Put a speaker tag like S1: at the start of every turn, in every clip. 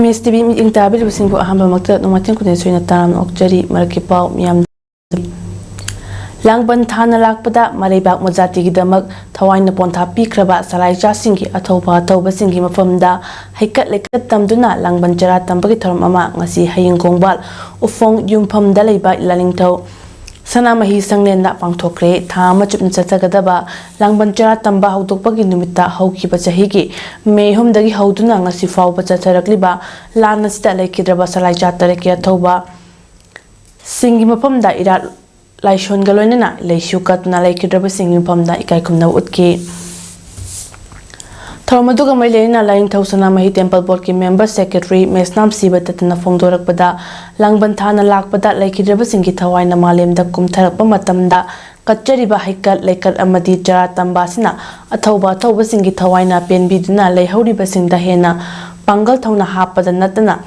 S1: Miss TV meeting tabi lusin ko aham magta numatin kunin suina taram okjari markipau miyam langban thana lakpada maribak mojati gidamak thawaina pontha pikraba salai cha singi athoba tauba singi mafamda haikat lekat tamduna langban chara tambagi thoram ama ngasi haying kongbal ufong yumpham da leiba lalingtau Sanamahi sanglen na pangthokre thama chupna chachagadaba langban chara tamba haudokpagi numita haukiba chahigi mehum dagi hauduna ngasi fawba chacharakliba lana sita laikidraba salai cha tarekia thoba singi mapamda ira laishon galoinana leishu katna laikidraba singi mapamda ikai kumna utki Thormaduga Mailena Lying Tausana Mahi Temple Board ki Member Secretary Mesnam Sibatatana Fongdorakpada Langban Thana Lakpada Laikidraba Singi Thawai na Malemda Kumtharakpa Matamda Katchariba Haikat Laikat Amadi Jara Tambasina Athauba Thauba Singi Thawai na Penbiduna Laihoriba Singda Hena Pangal Thawna Hapada Natana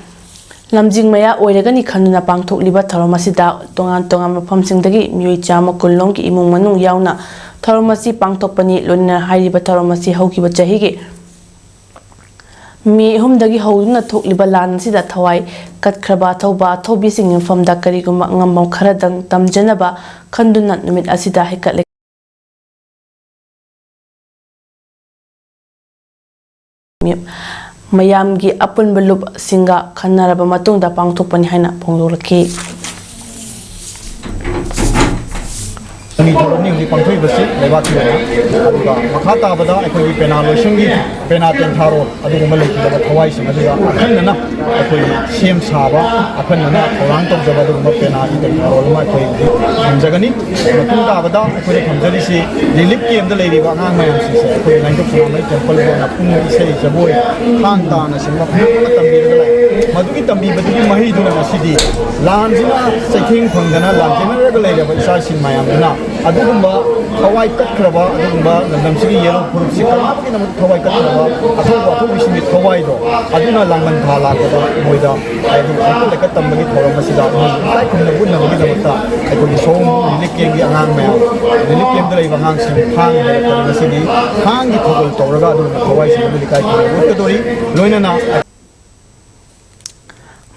S1: Lamjing Maya Oiragani Khanuna Pangthok Liba Thoromasida Tongan Mafam Singdagi Mui Chama Kulong ki Imung Manung Yauna Thoromasi Pangtokpani Luna Hariba Thoromasi Hokiba Chahigi Mi Humdagi Hoduna Tokliba Lan Sida Thawai Katkraba Thoba Thobi Singing from Dakariguma Ngam Karadang Tamjanaba Kanduna Numit Asida Hikat Mayamgi Apun Balup Singa Kanaraba Matunda Pangtokpani Haina Pongdolaki
S2: Ni thoroni ni pangthoi basi leba ki aduga makhata bada ekoi pena loishingi pena ten tharo aduga maleki da thawai sing aduga akhanna ekoi cm saba akhanna thorang tok jaba aduga pena i ten tharo lama ekoi jagani matung da bada ekoi thamjari si relief camp da leiri ba ngang mayam si ekoi nine to four temple bo na pung isei jaboi khang ta na sing ma phang tambi da lai madugi tambi badigi mahi duna masidi lanjina seking phangana lanjina da leiri ba isa sin mayam na adugumba thawai katkraba adugumba namsigi yellow fruit si kalmaki namu thawai katkraba athoba athobi thawai do aduna langban thala kada moida adu akal lekat tambagi thoram masida sai khumna bunna bagi namata aiku som relief gi angang maya relief camp dai bangang sing phang dai kada masidi phang gi thogol tawraga adu thawai si bagi kai ko dori loina na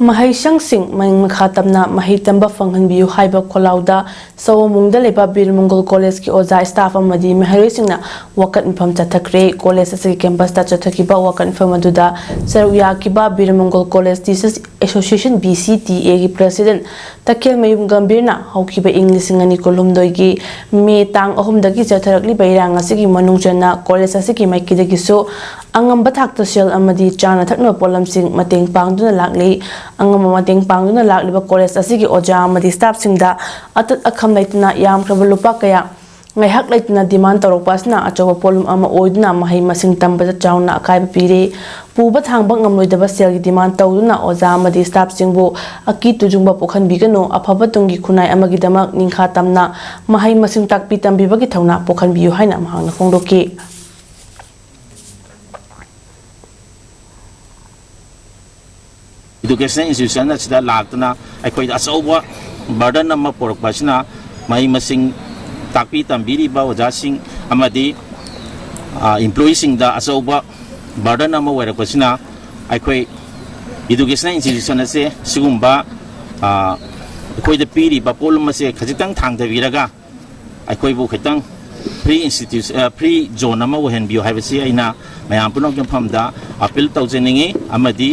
S1: Mahai Shangsing Mang Makhatamna Mahi Tamba Fanghan Biu Haiba Kolauda Sawamungda Leba Bir Mongol College ki Oza staff amadi Mahari Singna Wakat Npam Chathakre College Asaki campus ta Chathakiba Wakat Npam Aduda Saruya Kiba Bir Mongol College Teachers Association BCTA ki President Takil Mayum Gambirna Haukiba English ngani kolumdoi gi Me Tang Ahumdagi Chatharakli Bairang Asiki Manungchana College Asiki Maikidagi so Angam Bathak Social amadi Chana Thakna Polam Sing Mateng Pangduna Lakli Angam Mateng Pangduna Lakliba College Asiki Oja amadi staff singda atat akham laitna yam krabalupa kaya ngai hak laitna demand torokpasna achoba polum ama oiduna mahai masing tambada chauna akai pire puba thangba ngamloidaba sel gi demand tawduna oja amadi staff singbu aki tujungba pokhan bigano afaba tungi khunai amagi damak ningkha tamna mahai masing takpi tambiba gi thawna pokhan biu haina mahangna phongdoki
S3: Education institution na sida lagtuna aikoi asoba burden nama porokpasina mai masing takpi tambiri ba ojasing amadi employees sing da asoba burden nama werakpasina aikoi education institution na se sigumba aikoi da piri ba polum se khajitang thangda viraga aikoi bu khitang pre institution pre zone nama wohen bio haibasi aina mayam punok jamfamda appeal tawjeningi amadi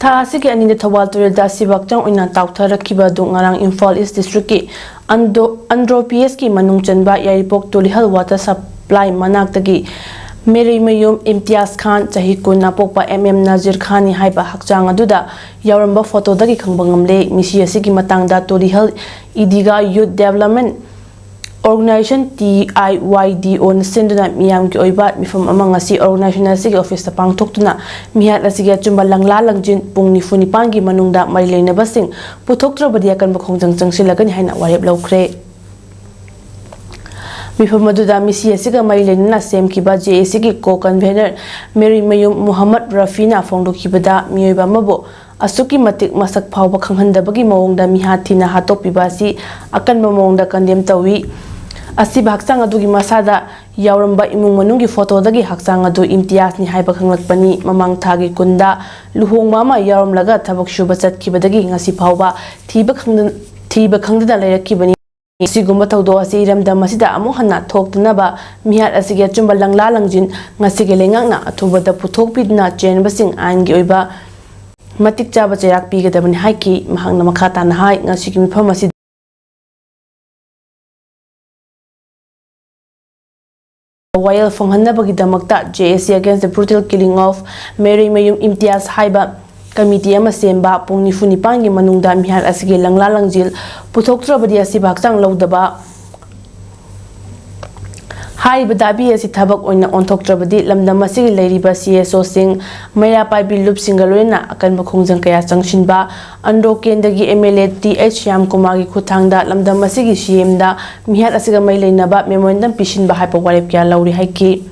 S1: Asiki aninde Thawal Tureda Sibakchang Oina Tautharakhiba du ngarang Imphal East District ki Andro PS ki manung chanba Yaripok Tulihal Water Supply manaktagi Meri Mayum Imtiaz Khan chahi kunna pokpa Nazir Khani haiba hakchang aduda yauramba photo dagi khangbangamle misi asiki matangda Tulihal Idiga Youth Development Organization TIYDO na sinduna miyam ki oiba mifam amang si organization asigi office ta pangthoktuna mihat asigi chumba langla langjin pung nifuni pangi manungda marilena basing puthoktra badia kan bakhongjang changsilagani haina warep laukhre mifam aduda misi asiga marilena sem kiba JAC ki co-convener Mary Mayum Muhammad Rafina phongdokibada miyoiba mabo asuki matik masak phawba khanghandabagi mawongda mihathina hatopibasi akan mamongda kandem tawi Asi baksang adugi masada yauramba imung manungi photo dagi haksang adu imtiaz ni haiba khanglakpani mamang thagi kunda luhongma ma yauramlaga thabak shuba chatkibadagi ngasi phawba thiba khangda lairakibani sigumba thawdo asi iramdam asida amu hanna thoktanaba mihat asigi achumba langla langjin ngasige lengakna athubada puthokpidna chenbasing aingi oiba matik chaba chairak pigadabani haiki mahangna makhata na hai ngasigi mifam asi While from Hanabagi Damakta, JSC against the brutal killing of Mary Mayum Imtiaz Haiba Committee Amasemba, Punifuni Pangi Manungda Mihar Asigi Langla Langjil, Putok Trabadi Asibak Laudaba Hai Badabi as it tabak on Tok Trabadi, Lamdamasi Lady CSO Sing, Maya Pai Bilup Singaluna, Akan Bakungzan Kaya Sangshinba, Ando Kendagi MLA TH Yam Kumagi Kutangda, Lamdamasigi Shiemda, Mihat Asiga Maile Naba, Memorandum Pishin Bahapa Waripia Lauri Haiki.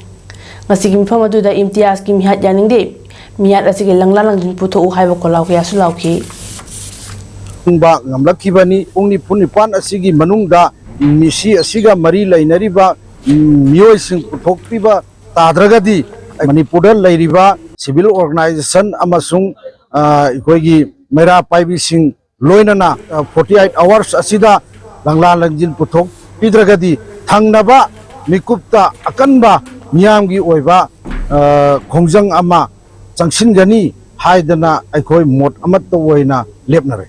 S1: Masigim Famadu the Imtiaz Kim Hat Yaning Day, Miat Asigi Langlang Puto Uhaiba Kolaukia Sulauki.
S4: Ba ngamlakibani ungni punipan asigi manungda misi asiga mari lainariba miyoi sing puthokpiba tadragadi manipurda lairiba civil organization amasung ikoigi mera paibi sing loinana 48 hours asida langla langjil puthok pidragadi thangnaba mikupta akanba miyamgi oiba khongjang ama changsingani haidana aikoi mot amat oina lepnare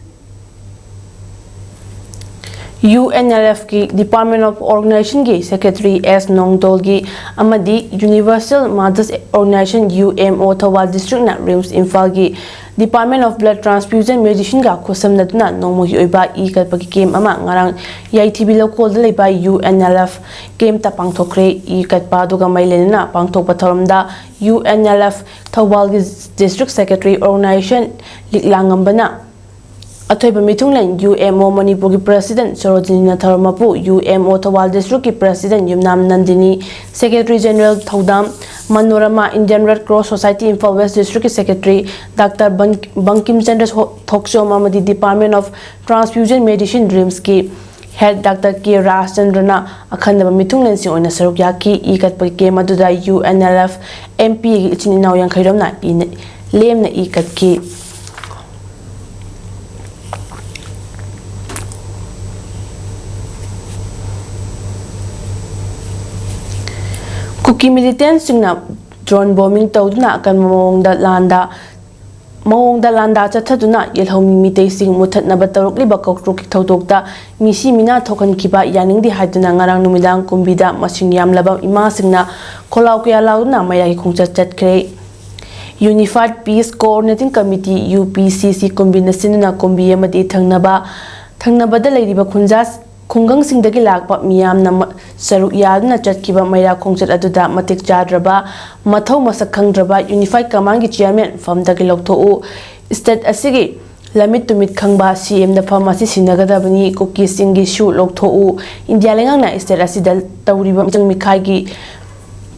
S1: UNLF की Department of Organization की Secretary S Nongdol की अमदी Universal Mothers Organization UMO Thoubal District ना RIMS Imphal की Department of Blood Transfusion Medicine का खुसम नदना नोमो ही ओइबा ई कल्पकी केम अमा ngarang YTB local दलेबा UNLF केम ता पांगथोक्रे ई कल्पा दुगा माइलेना पांगथोक पथरमदा UNLF Thoubal की District Secretary Organization लिखलांगंबना अथोइबा मिथुंगलन UMO Manipur की प्रेसिडेंट सरोजिनी नाथरमपु UMO थवाल डिस्ट्रिक्ट की president Yumnam Nandini secretary general Thoudam Manorama Indian Red Cross Society Imphal west district की सेक्रेटरी डॉक्टर बंकिम चंद्र थोक्सोम अमदी डिपार्टमेंट ऑफ ट्रांसफ्यूजन मेडिसिन ड्रीम्स की हेड डॉक्टर के राजचंद्रना अखंडब मिथुंगलन से ओइना सरुक याकी ई कटप के मदुदा UNLF MP इचिनी now यांखैरमना Lemna E kutki Kuki militants singna drone bombing tawduna kan mawongda landa chathaduna yelhomi mitei sing muthatna bataruk liba kokruk thawdokta misi mina thokan kiba yaningdi haiduna ngarang numidang kumbida masing yamlaba ima singna kholaw kya launa mayagi khongcha chatkre Unified Peace Coordinating Committee UPCC combination na kumbi amadi thangnabada leiriba khunjas Kungang sing dagi lakpa miyam na saruk yadna chatkiba mayra khongchat aduda matik chadraba mathau masakhang draba Unified Command ki chairman from dagi loktho state asigi lamit tumit khangba CM da pharmacy sinagadabani Kuki sing gi shu loktho India lengang na state asidal tawriba jang mikhai gi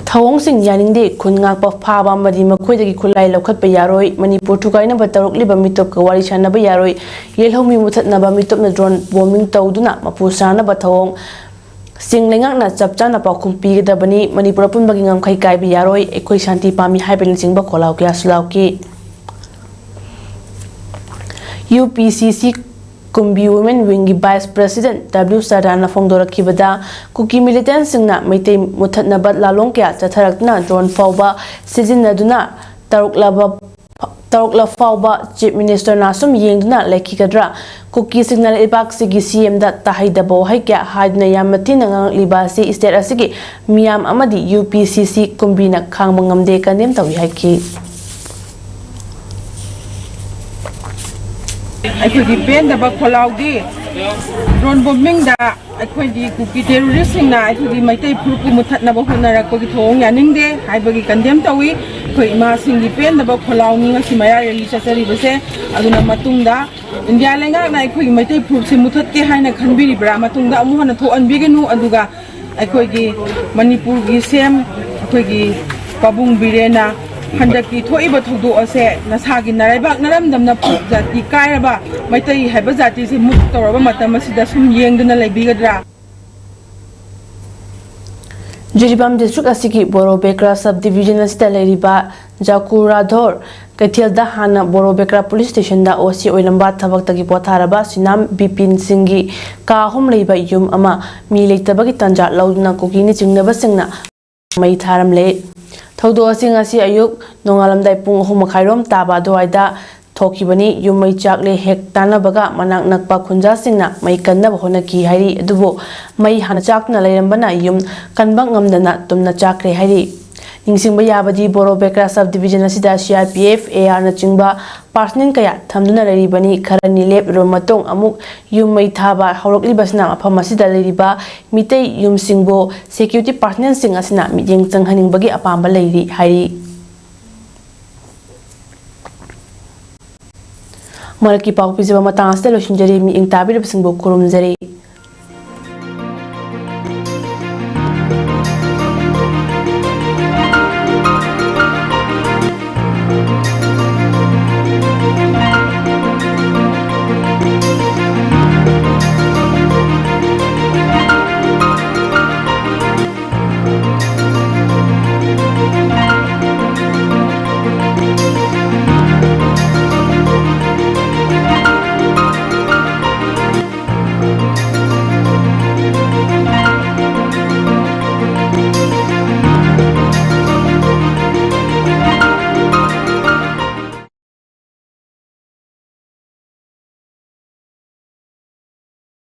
S1: thawong sing yaningde khungak pa phaba madi makhoi dagi khulai lokhat pa yaroi Manipur thukai na bataruk liba mitop ka wari chana ba yaroi yelhomi muthat na ba mitop na drone bombing tawduna mapusana ba thawong sing lengak na chapcha na pa khumpi da bani Manipur pun bagi ngam khai kai ba yaroi ekoi shanti pami haibel sing ba kholaw kya sulaw ki UPCC Kumbi Women Wing Vice President W Sarana Fongdora Kibada Kuki militants singna Maitei Muthatnabat Lalong kya Chatharakna drone fawba Sizinaduna Tarukla fawba Chief Minister Nasum Yengduna Lekikadra Kuki Signal Ibak Sigi CM da Tahidabo Haikya Haidna Yamatina Ngang Libasi State Asigi Miyam Amadi UPCC Kumbina Kang Mangamde Kanem Tawi Haiki
S5: अखोई pen दबा खोलाउदी drone bombing दा अखोई cookie terrorist सिंगना अखोई Meitei फुरकु मुथतनबा होनरकपगी थोंग यानिंगदे हाइबगी condemn Tawi अखोई मा सिंगी pen दबा खोलाउनी ngasi maya rally chasaribase aduna matungda india lenga na अखोई Meitei फुरसे मुथतके हाइना खनबिरिब्रा matungda amu hana tho anbigenu aduga अखोई gi manipur gi sem अखोई gi pabung birena Handaki thoiba thodo ase nasagi naraibak naramdamna jati kairaba maitai haiba jati se mut toraba matam asida sum yengduna leibigadra
S1: Jiribam district asigi Borobekra subdivision asida leiriba Jakuradhor Kaithilda hana Borobekra police station da OC oilamba thabak tagi potharaba Sinam Bipin Singhi ka hum leiba yum ama mi leitabagi tanja laudna kokini chingnaba singna mai tharam le thodo asing asi ayuk nongalamdai pung 3 khairom taba doaida Thokibani yumai chakle hek tanabaga manak nakpa khunja singna mai kannaba hona ki hairi adubo mai hana chakna leirambana yum kanbang ngamdana tumna chakre hairi ningsingba yabadi Borobekra subdivision asida CRPF AR na chingba personnel kaya thamduna leiribani kharani lep romatong amuk yumai thaba hauroklibasna afam asida leiriba mitei yumsingbo security personnel sing asina mijeng changhaningbagi apamba leiri hairi Maraki pau pizaba matang asda lo shinjari mi ing tabi rabsing bo kurum jari